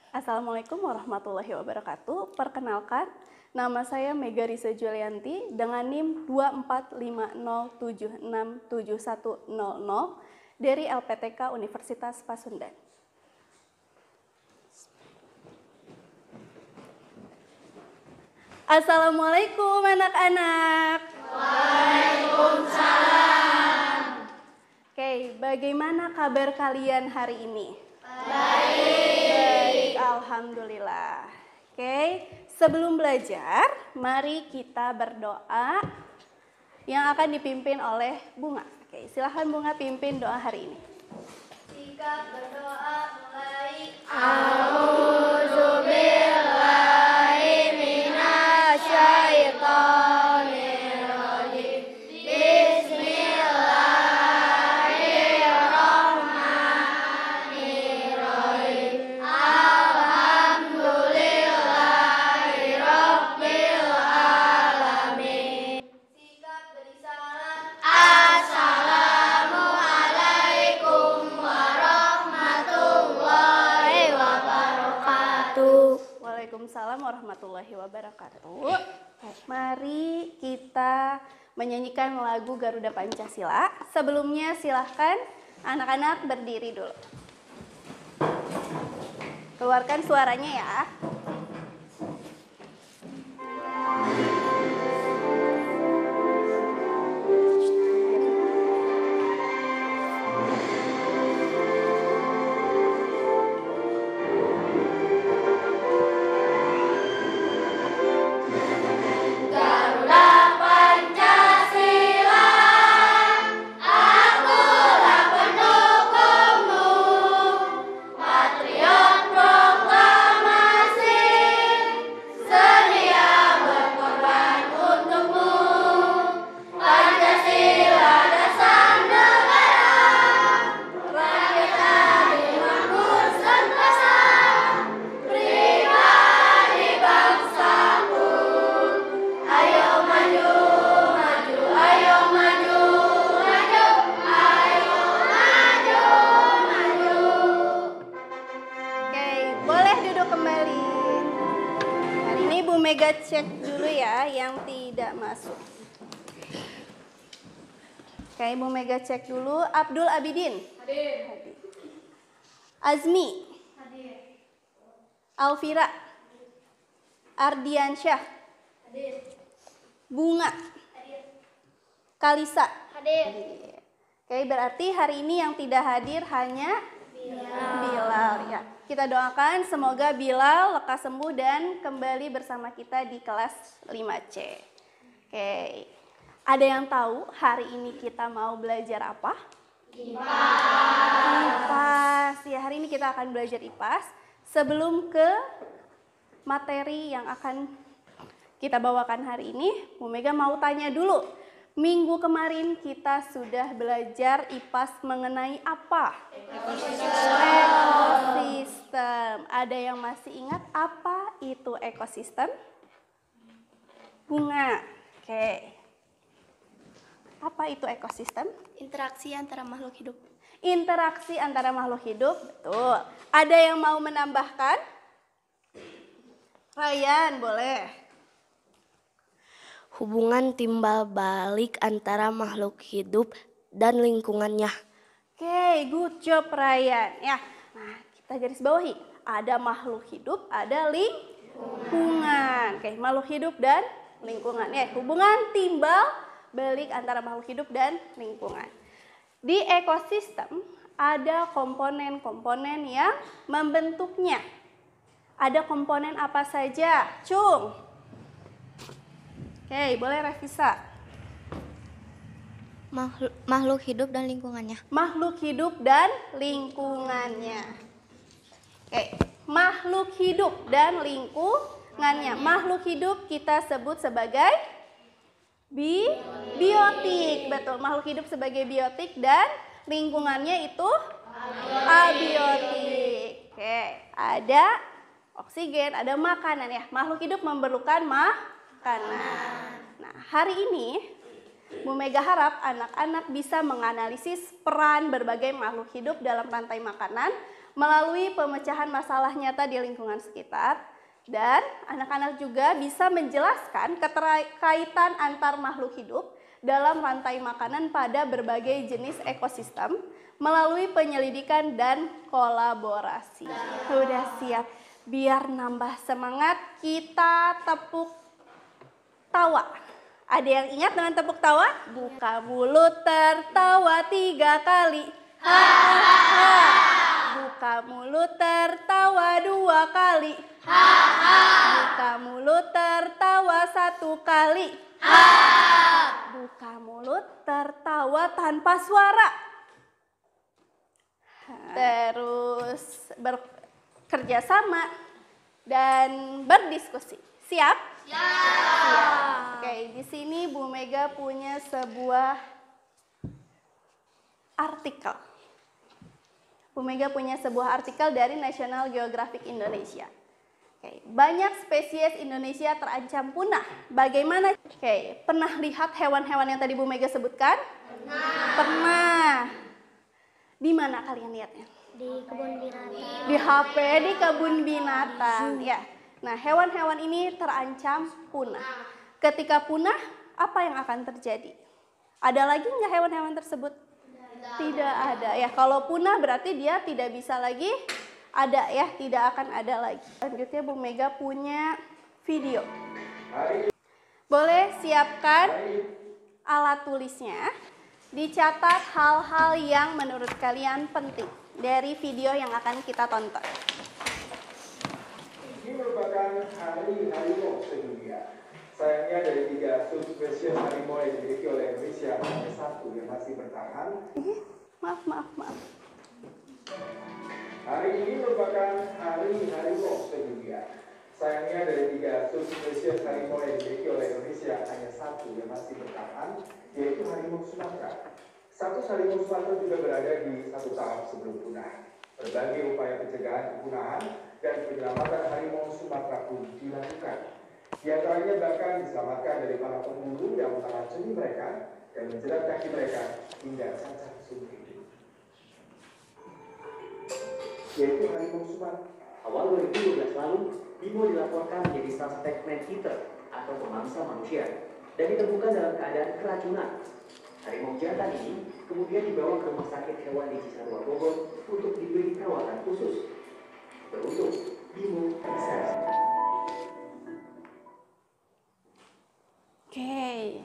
Assalamualaikum warahmatullahi wabarakatuh. Perkenalkan, nama saya Mega Risa Julianti dengan NIM 2450767100 dari LPTK Universitas Pasundan. Assalamualaikum anak-anak. Waalaikumsalam. Oke, bagaimana kabar kalian hari ini? Baik. Alhamdulillah. Oke, sebelum belajar, mari kita berdoa yang akan dipimpin oleh Bunga. Oke, silahkan Bunga pimpin doa hari ini. Sikap berdoa mulai. A'udzubillahi Bismillahirrahmanirrahim. Alhamdulillahi Rabbil Alamin. Sikap berisalam. Assalamualaikum warahmatullahi wabarakatuh. Waalaikumsalam warahmatullahi wabarakatuh. Mari kita menyanyikan lagu Garuda Pancasila. Sebelumnya silahkan anak-anak berdiri dulu. Keluarkan suaranya ya. Mega cek dulu ya yang tidak masuk. Oke, Ibu Mega cek dulu. Abdul Abidin. Hadir. Azmi. Hadir. Alfira. Ardiansyah. Hadir. Bunga. Hadir. Kalisa. Hadir. Oke, berarti hari ini yang tidak hadir hanya Bilal ya. Kita doakan semoga Bilal lekas sembuh dan kembali bersama kita di kelas 5C. Oke. Ada yang tahu hari ini kita mau belajar apa? IPAS. Ya, hari ini kita akan belajar IPAS. Sebelum ke materi yang akan kita bawakan hari ini, Bu Mega mau tanya dulu. Minggu kemarin kita sudah belajar IPAS mengenai apa? Ekosistem. Ada yang masih ingat apa itu ekosistem? Bunga. Oke. Apa itu ekosistem? Interaksi antara makhluk hidup. Interaksi antara makhluk hidup, betul. Ada yang mau menambahkan? Ryan, boleh. Hubungan timbal balik antara makhluk hidup dan lingkungannya. Oke, good job Ryan. Ya, nah kita garis bawahi. Ada makhluk hidup, ada lingkungan. Oke, makhluk hidup dan lingkungan. Ya, hubungan timbal balik antara makhluk hidup dan lingkungan. Di ekosistem ada komponen-komponen yang membentuknya. Ada komponen apa saja? Cung. Oke, boleh revisa. Makhluk hidup dan lingkungannya. Makhluk hidup dan lingkungannya. Oke, makhluk hidup dan lingkungannya. Makhluk hidup kita sebut sebagai biotik. Betul, makhluk hidup sebagai biotik dan lingkungannya itu abiotik. Oke, ada oksigen, ada makanan ya. Makhluk hidup memerlukan makanan. Nah, hari ini Bu Mega harap anak-anak bisa menganalisis peran berbagai makhluk hidup dalam rantai makanan melalui pemecahan masalah nyata di lingkungan sekitar. Dan anak-anak juga bisa menjelaskan keterkaitan antar makhluk hidup dalam rantai makanan pada berbagai jenis ekosistem melalui penyelidikan dan kolaborasi. Sudah siap? Biar nambah semangat, kita tepuk tawa. Ada yang ingat dengan tepuk tawa? Buka mulut tertawa 3 kali. Hahaha. Buka mulut tertawa 2 kali. Buka mulut tertawa 1 kali. Buka mulut tertawa tanpa suara. Terus bekerja sama dan berdiskusi. Siap? Siap. Oke, di sini Bu Mega punya sebuah artikel. Bu Mega punya sebuah artikel dari National Geographic Indonesia. Oke, banyak spesies Indonesia terancam punah. Bagaimana? Oke, pernah lihat hewan-hewan yang tadi Bu Mega sebutkan? Pernah. Di mana kalian lihatnya? Di kebun binatang. Di HP, di kebun binatang. Ya. Nah, hewan-hewan ini terancam punah. Ketika punah, apa yang akan terjadi? Ada lagi nggak hewan-hewan tersebut? Tidak ada. Ya, kalau punah berarti dia tidak bisa lagi ada ya, tidak akan ada lagi. Selanjutnya Bu Mega punya video. Boleh siapkan alat tulisnya. Dicatat hal-hal yang menurut kalian penting dari video yang akan kita tonton. Ini merupakan hari harimau sedunia. Sayangnya dari 3 subspesies harimau yang dimiliki oleh Indonesia, hanya 1 yang masih bertahan. Maaf. Hari ini merupakan hari harimau sedunia. Sayangnya dari 3 subspesies harimau yang dimiliki oleh Indonesia, hanya 1 yang masih bertahan, yaitu harimau Sumatera. Status harimau Sumatera juga berada di satu tahap sebelum punah. Berbagai upaya pencegahan kepunahan dan penyelamatan harimau Sumatera pun dilakukan. Di antaranya bahkan diselamatkan dari para pemburu yang meracuni mereka dan menjerat kaki mereka hingga cacat suntik. Yaitu harimau Sumatera. Awal 2012 lalu, Bimo dilaporkan menjadi suspek man-eater atau pemangsa manusia dan ditemukan dalam keadaan keracunan. Harimau jantan ini kemudian dibawa ke rumah sakit hewan di Cisarua Bogor untuk diberi perawatan khusus. Beruntung, Bimo bisa. Oke.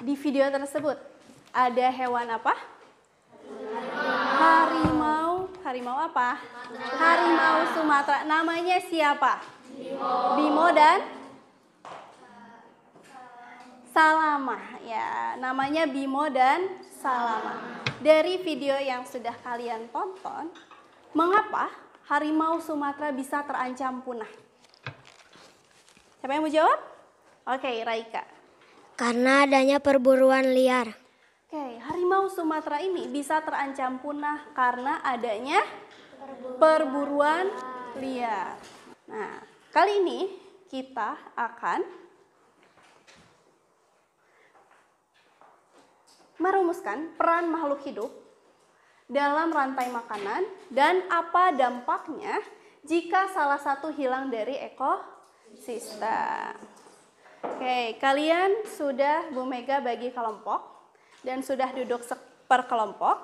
Di video tersebut ada hewan apa? Harimau. Harimau apa? Harimau Sumatera. Namanya siapa? Bimo dan Salama. Ya, namanya Bimo dan Salama. Dari video yang sudah kalian tonton, mengapa harimau Sumatera bisa terancam punah? Siapa yang mau jawab? Oke, Raika. Karena adanya perburuan liar. Oke, harimau Sumatera ini bisa terancam punah karena adanya perburuan liar. Nah, kali ini kita akan merumuskan peran makhluk hidup dalam rantai makanan dan apa dampaknya jika salah satu hilang dari ekosistem. Oke, kalian sudah Bu Mega bagi kelompok dan sudah duduk per kelompok.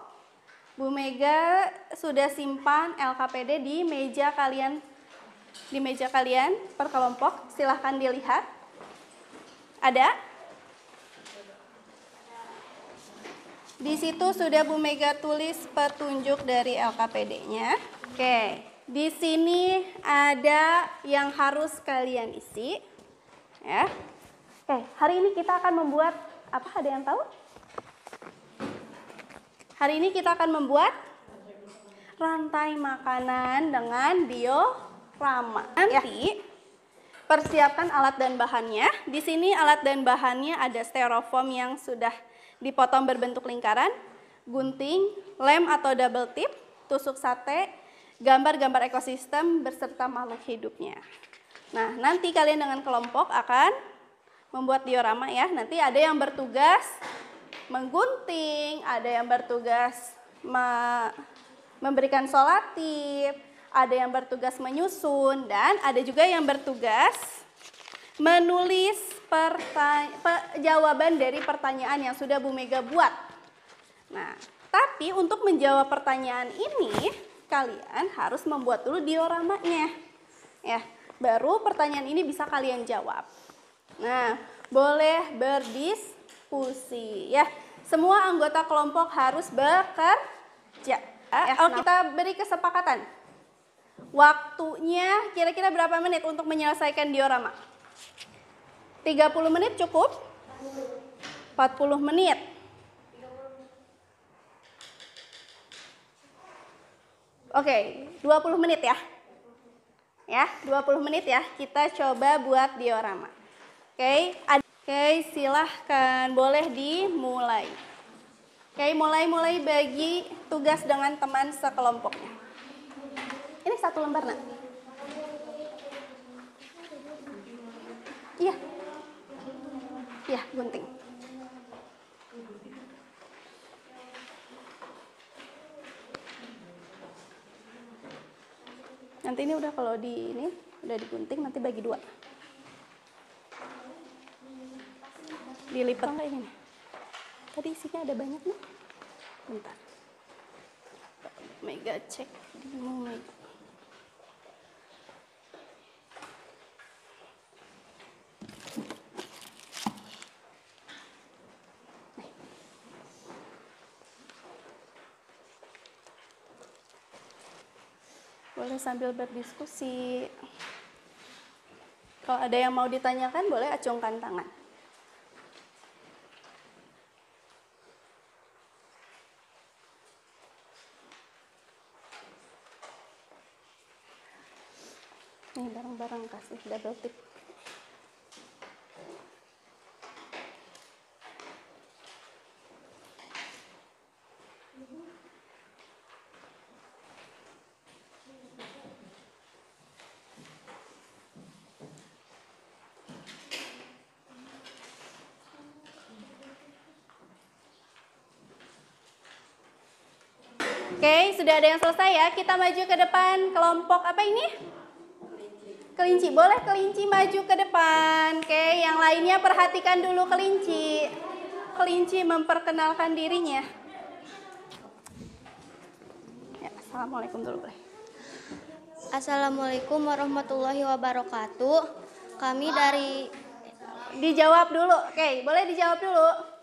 Bu Mega sudah simpan LKPD di meja kalian per kelompok. Silahkan dilihat. Ada? Di situ sudah Bu Mega tulis petunjuk dari LKPD-nya. Oke, di sini ada yang harus kalian isi. Ya. Oke, hari ini kita akan membuat apa? Ada yang tahu? Hari ini kita akan membuat rantai makanan dengan diorama. Nanti persiapkan alat dan bahannya. Di sini alat dan bahannya ada styrofoam yang sudah dipotong berbentuk lingkaran, gunting, lem atau double tip, tusuk sate, gambar-gambar ekosistem beserta makhluk hidupnya. Nah, nanti kalian dengan kelompok akan membuat diorama ya. Nanti ada yang bertugas menggunting, ada yang bertugas memberikan solatif, ada yang bertugas menyusun, dan ada juga yang bertugas menulis jawaban dari pertanyaan yang sudah Bu Mega buat. Nah, tapi untuk menjawab pertanyaan ini, kalian harus membuat dulu dioramanya. Ya, baru pertanyaan ini bisa kalian jawab. Nah, boleh berdiskusi ya. Semua anggota kelompok harus bekerja. Kita beri kesepakatan. Waktunya kira-kira berapa menit untuk menyelesaikan diorama? 30 menit cukup? 40 menit. Oke, 20 menit ya. Ya, 20 menit ya. Kita coba buat diorama. Oke, silahkan, boleh dimulai. Oke, mulai bagi tugas dengan teman sekelompoknya. Ini 1 lembar, Nak. Iya. Iya, gunting. Nanti ini udah kalau udah digunting, nanti bagi 2. Dilipat nggak ini nih? Tadi isinya ada banyak nih. Bentar. Mega cek di Mega. Boleh sambil berdiskusi. Kalau ada yang mau ditanyakan, boleh acungkan tangan. Nih barang-barang kasih double tip. Oke, sudah ada yang selesai ya. Kita maju ke depan kelompok apa ini? Kelinci. Boleh kelinci maju ke depan. Oke, yang lainnya perhatikan dulu kelinci. Kelinci memperkenalkan dirinya. Ya, assalamualaikum dulu boleh. Assalamualaikum warahmatullahi wabarakatuh. Kami dari... Dijawab dulu. Oke, boleh dijawab dulu.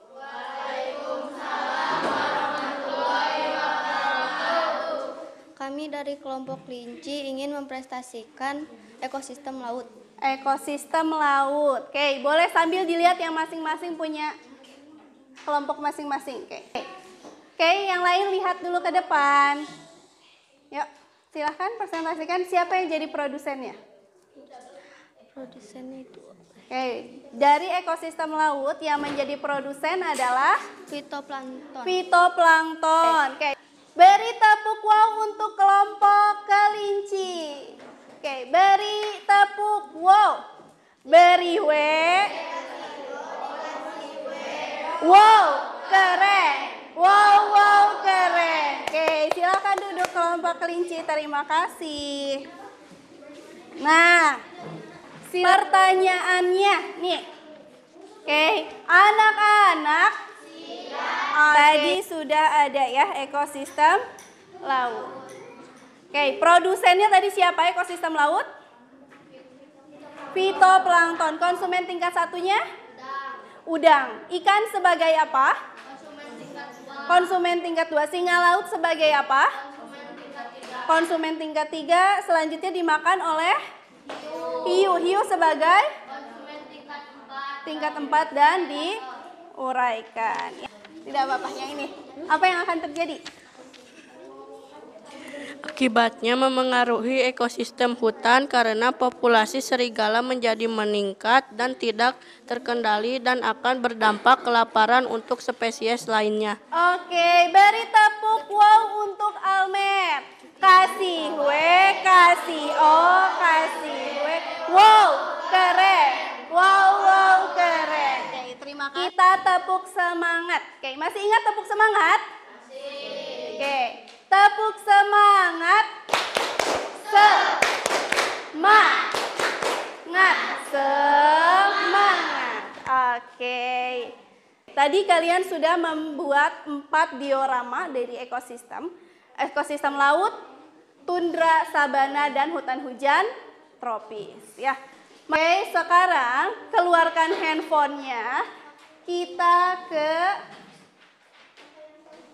Kami dari kelompok kelinci ingin memprestasikan ekosistem laut. Ekosistem laut. Oke, boleh sambil dilihat yang masing-masing punya kelompok masing-masing. Oke, yang lain lihat dulu ke depan. Yuk, silahkan presentasikan siapa yang jadi produsennya. Produsen itu Oke, dari ekosistem laut yang menjadi produsen adalah fitoplankton. Fitoplankton. Oke. Beri tepuk wow untuk kelompok kelinci. Oke, beri tepuk wow. Beri W. Wow, keren. Wow, keren. Oke, silakan duduk kelompok kelinci. Terima kasih. Nah, pertanyaannya nih. Oke, anak-anak. Tadi sudah ada ya ekosistem laut. Oke, produsennya tadi siapa ekosistem laut? Fitoplankton. Konsumen tingkat satunya? Udang. Ikan sebagai apa? Konsumen tingkat 2. Singa laut sebagai apa? Konsumen tingkat 3. Selanjutnya dimakan oleh hiu. Hiu sebagai tingkat 4 dan diuraikan. Tidak apa-apanya ini. Apa yang akan terjadi? Akibatnya memengaruhi ekosistem hutan karena populasi serigala menjadi meningkat dan tidak terkendali dan akan berdampak kelaparan untuk spesies lainnya. Oke, beri tepuk wow untuk Almer. Kasih W, kasih O, kasih W. Wow, keren. Wow, keren. Oke, terima kasih. Kita tepuk semangat. Oke, masih ingat tepuk semangat? Oke. Tepuk semangat. Semangat. Oke. Tadi kalian sudah membuat 4 diorama dari ekosistem. Ekosistem laut, tundra, sabana, dan hutan hujan tropis. Ya. Oke, sekarang keluarkan handphonenya. Kita ke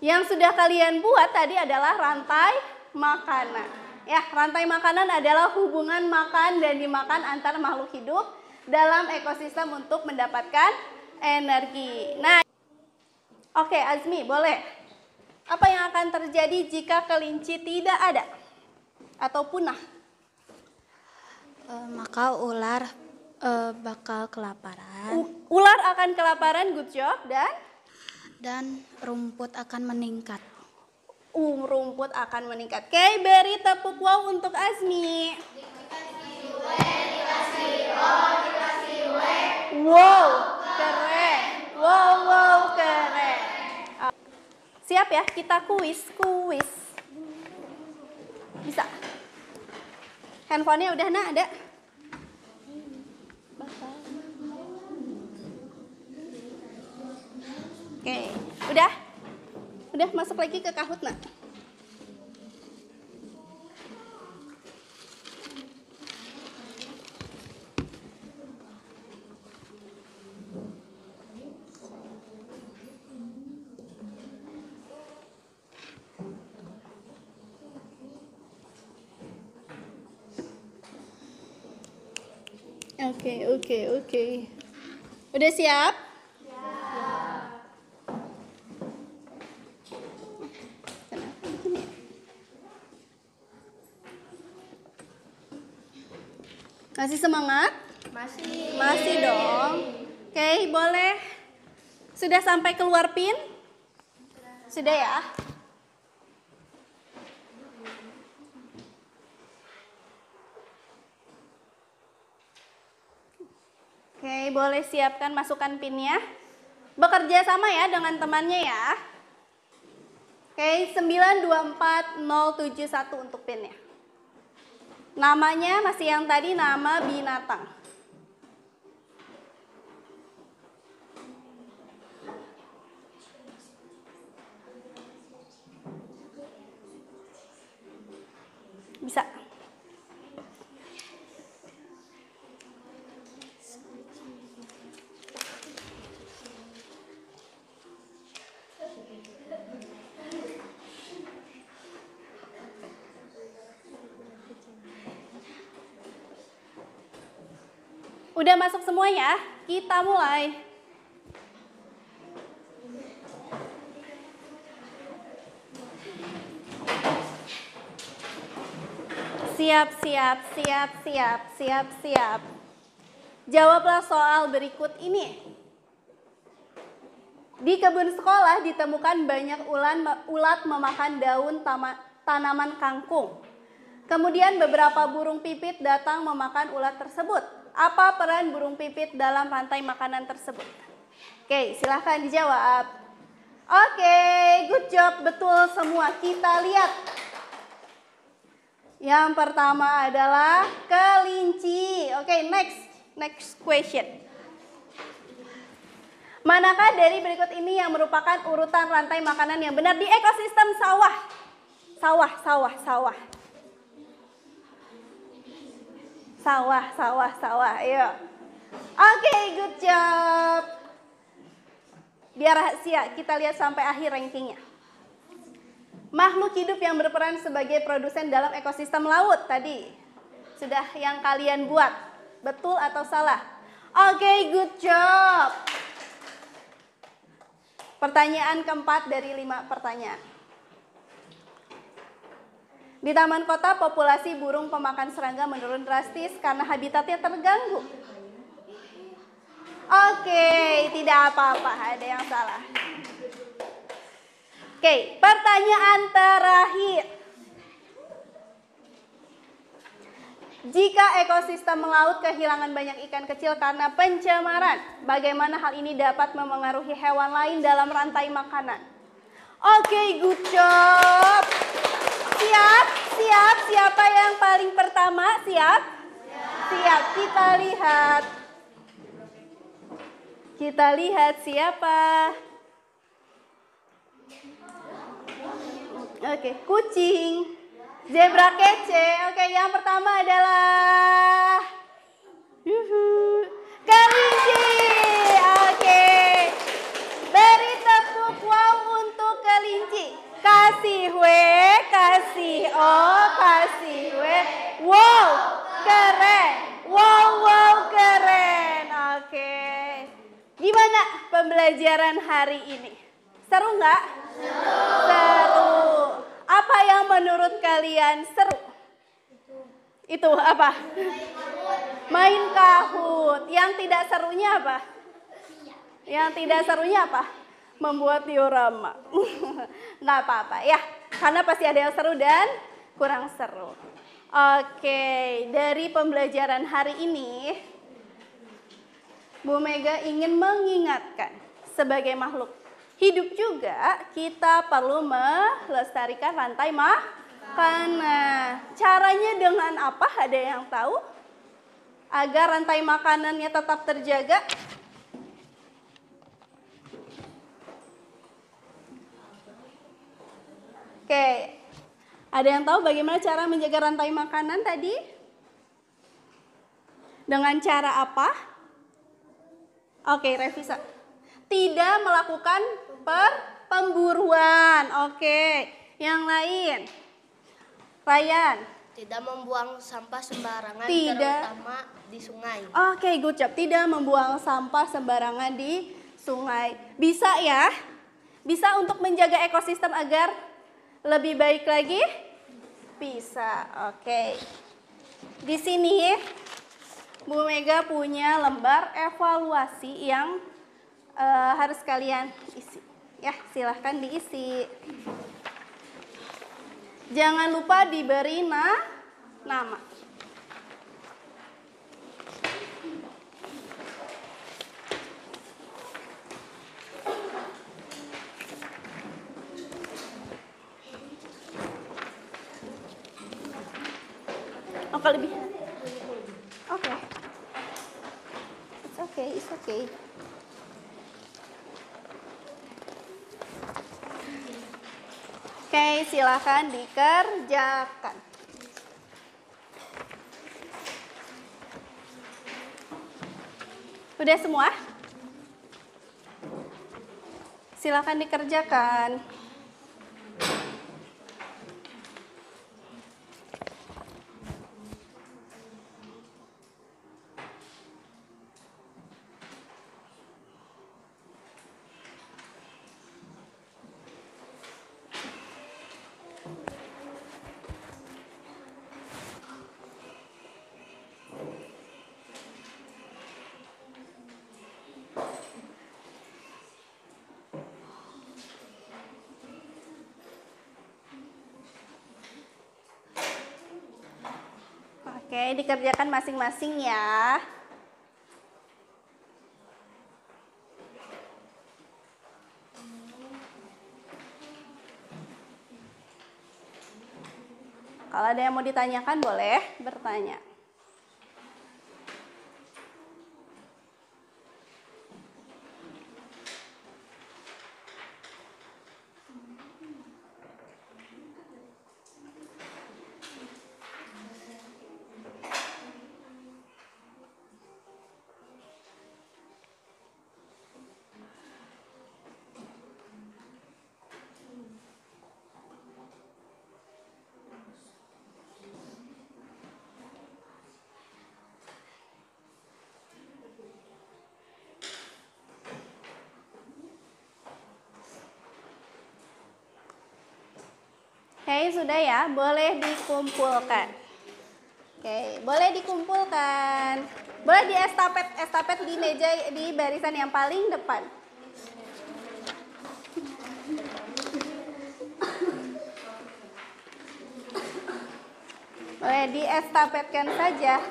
yang sudah kalian buat tadi adalah rantai makanan. Ya, rantai makanan adalah hubungan makan dan dimakan antar makhluk hidup dalam ekosistem untuk mendapatkan energi. Nah, oke Azmi, boleh. Apa yang akan terjadi jika kelinci tidak ada atau punah? Maka ular bakal kelaparan Ular akan kelaparan, good job. dan rumput akan meningkat. Rumput akan meningkat. Oke, beri tepuk wow untuk Azmi. Wow, keren. Wow, keren. Siap ya, kita kuis. Bisa. Handphonenya udah ada? Oke, udah masuk lagi ke Kahoot, nak. Oke. Udah siap? Masih semangat? Masih dong. Oke, boleh. Sudah sampai keluar pin? Sudah ya? Oke, boleh siapkan masukkan pinnya. Bekerja sama ya dengan temannya ya. Oke, 924071 untuk pinnya. Namanya masih yang tadi, nama binatang. Bisa. Udah masuk semua ya? Kita mulai. Siap. Jawablah soal berikut ini. Di kebun sekolah ditemukan banyak ulat memakan daun tanaman kangkung. Kemudian beberapa burung pipit datang memakan ulat tersebut. Apa peran burung pipit dalam rantai makanan tersebut? Oke, silahkan dijawab. Oke, good job, betul semua. Kita lihat. Yang pertama adalah kelinci. Oke, next question. Manakah dari berikut ini yang merupakan urutan rantai makanan yang benar di ekosistem sawah? Sawah, ayo. Oke, good job. Biar rahasia, kita lihat sampai akhir rankingnya. Makhluk hidup yang berperan sebagai produsen dalam ekosistem laut tadi sudah yang kalian buat. Betul atau salah? Oke, good job. Pertanyaan keempat dari 5 pertanyaan. Di taman kota, populasi burung pemakan serangga menurun drastis karena habitatnya terganggu. Oke, tidak apa-apa, ada yang salah. Oke, pertanyaan terakhir. Jika ekosistem laut kehilangan banyak ikan kecil karena pencemaran, bagaimana hal ini dapat memengaruhi hewan lain dalam rantai makanan? Oke, good job. Siap? Siap? Siapa yang paling pertama? Siap? Siap. Kita lihat. Kita lihat siapa. Oke, kucing. Zebra kece. Oke, yang pertama adalah kelinci. Oke. Beri tepuk wow untuk kelinci. Kasih W, kasih O, kasih W. Wow, keren. Wow, wow, keren. Oke. Gimana pembelajaran hari ini? Seru nggak? Seru. Apa yang menurut kalian seru? Itu apa? Main Kahoot. Yang tidak serunya apa? Yang tidak serunya apa? Membuat diorama. Nggak apa-apa ya. Karena pasti ada yang seru dan kurang seru. Oke, dari pembelajaran hari ini, Bu Mega ingin mengingatkan sebagai makhluk hidup juga kita perlu melestarikan rantai makanan. Caranya dengan apa? Ada yang tahu? Agar rantai makanannya tetap terjaga? Oke, ada yang tahu bagaimana cara menjaga rantai makanan tadi? Dengan cara apa? Oke, revisa. Tidak melakukan pemburuan. Oke, yang lain. Ryan. Tidak membuang sampah sembarangan, Tidak. terutama di sungai. Oke, good job. Tidak membuang sampah sembarangan di sungai. Bisa ya? Bisa untuk menjaga ekosistem agar lebih baik lagi? Bisa. Oke. Di sini Bu Mega punya lembar evaluasi yang harus kalian isi. Ya, silahkan diisi. Jangan lupa diberi nama. Oh, kelebihan. Oke. It's okay. Oke, silakan dikerjakan. Udah semua? Silakan dikerjakan. Oke, dikerjakan masing-masing ya. Kalau ada yang mau ditanyakan boleh bertanya. Oke, sudah ya, boleh dikumpulkan. Oke, boleh dikumpulkan. Boleh di estafet di meja di barisan yang paling depan. Boleh di estafetkan saja.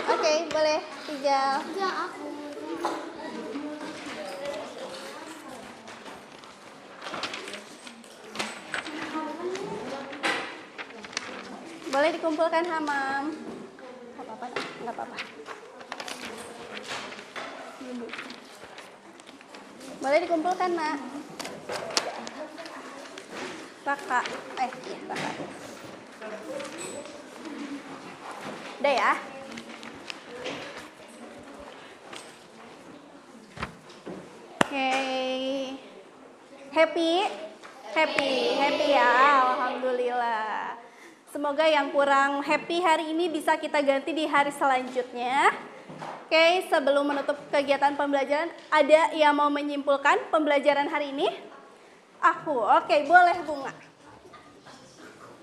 Oke, boleh Ijal. Enggak, aku. Boleh dikumpulkan Hamam. Nggak apa-apa, nggak apa-apa. Boleh dikumpulkan, Nak. Raka. Iya, Raka. Udah ya. Oke. Happy ya. Alhamdulillah. Semoga yang kurang happy hari ini bisa kita ganti di hari selanjutnya. Oke, sebelum menutup kegiatan pembelajaran, ada yang mau menyimpulkan pembelajaran hari ini? Aku, oke, boleh Bunga.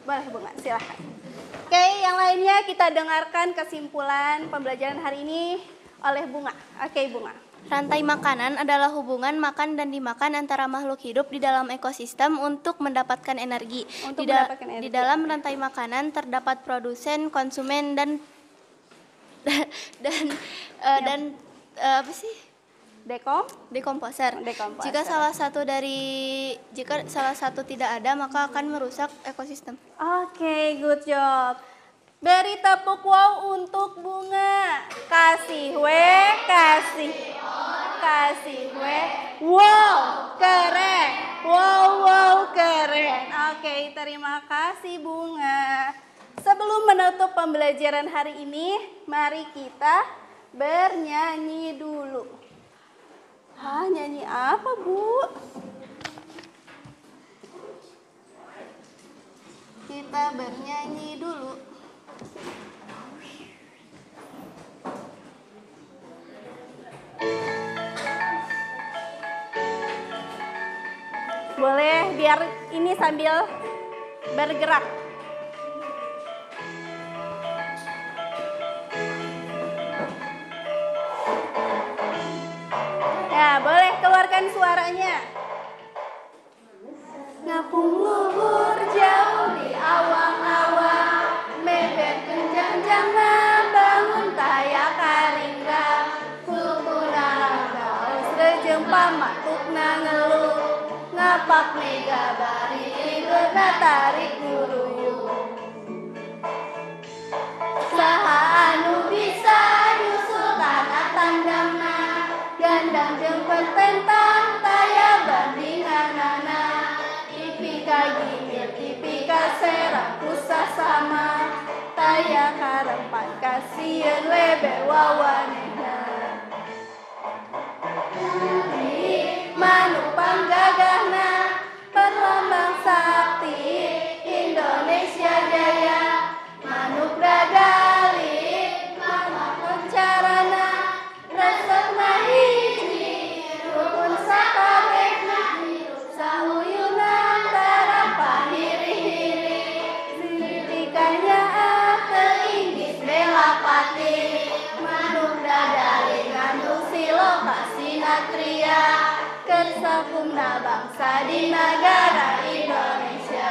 Boleh Bunga, silahkan. Oke, yang lainnya kita dengarkan kesimpulan pembelajaran hari ini oleh Bunga. Oke, Bunga. Rantai makanan adalah hubungan makan dan dimakan antara makhluk hidup di dalam ekosistem untuk mendapatkan energi. Di dalam rantai makanan terdapat produsen, konsumen dan apa sih? Dekomposer. Jika salah satu tidak ada, maka akan merusak ekosistem. Oke, good job. Beri tepuk wow untuk Bunga. Kasih we. Wow, keren. Wow, keren. Oke, terima kasih Bunga. Sebelum menutup pembelajaran hari ini, mari kita bernyanyi dulu. Nyanyi apa, Bu? Kita bernyanyi dulu. Boleh biar ini sambil bergerak. Ya, boleh keluarkan suaranya. Ngapung luhur jauh di awang-awang, mebet kenjang jangan bangun taya karingga, kulkuna gaus rejeng pamatuk ngeluh, ngapak mega bari ikutna tarik nguruyuh. Saha anu bisa nyusul tanah tandangna, gandang jeung pententang taya bandinganana, ipika gimil ipika serang kusah sama, taya karempan kasieun lebe wawanehna. Manuk panggagahna perlambang sakti Indonesia Jaya, manuk dadali manuk kencarana, resepna hiji rukun sakabehna, sauyunan tarapan hiri-hiri, sitikanya teu inggis bela pati, manuk dadali ngandung silokasi natria, kersakumna bangsa di negara Indonesia.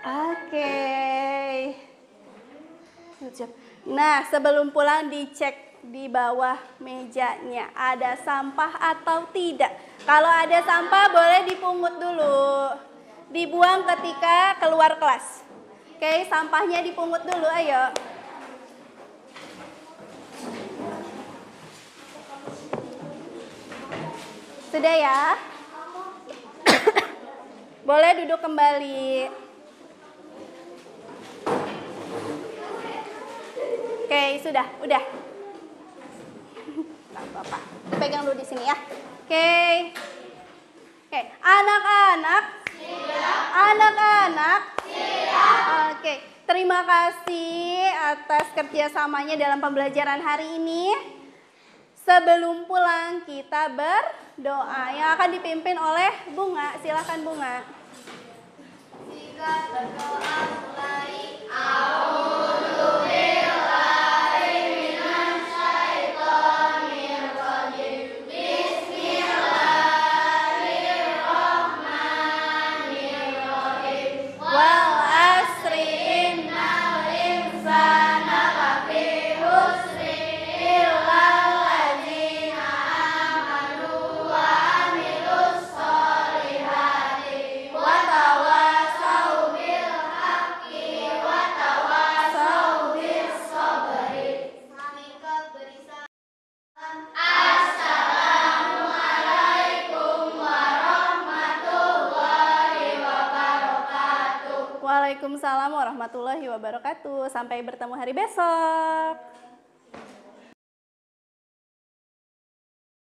Oke. Nah, sebelum pulang dicek di bawah mejanya ada sampah atau tidak. Kalau ada sampah boleh dipungut dulu, dibuang ketika keluar kelas. Oke, sampahnya dipungut dulu, ayo. Sudah ya? Boleh duduk kembali. Oke, udah. Bapak, pegang dulu di sini ya. Oke, anak-anak. Anak-anak. Oke, terima kasih atas kerjasamanya dalam pembelajaran hari ini. Sebelum pulang kita berdoa yang akan dipimpin oleh Bunga. Silakan Bunga. Jika berdoa mulai. Watawasa Waalaikumsalam warahmatullahi wabarakatuh. Sampai bertemu hari besok.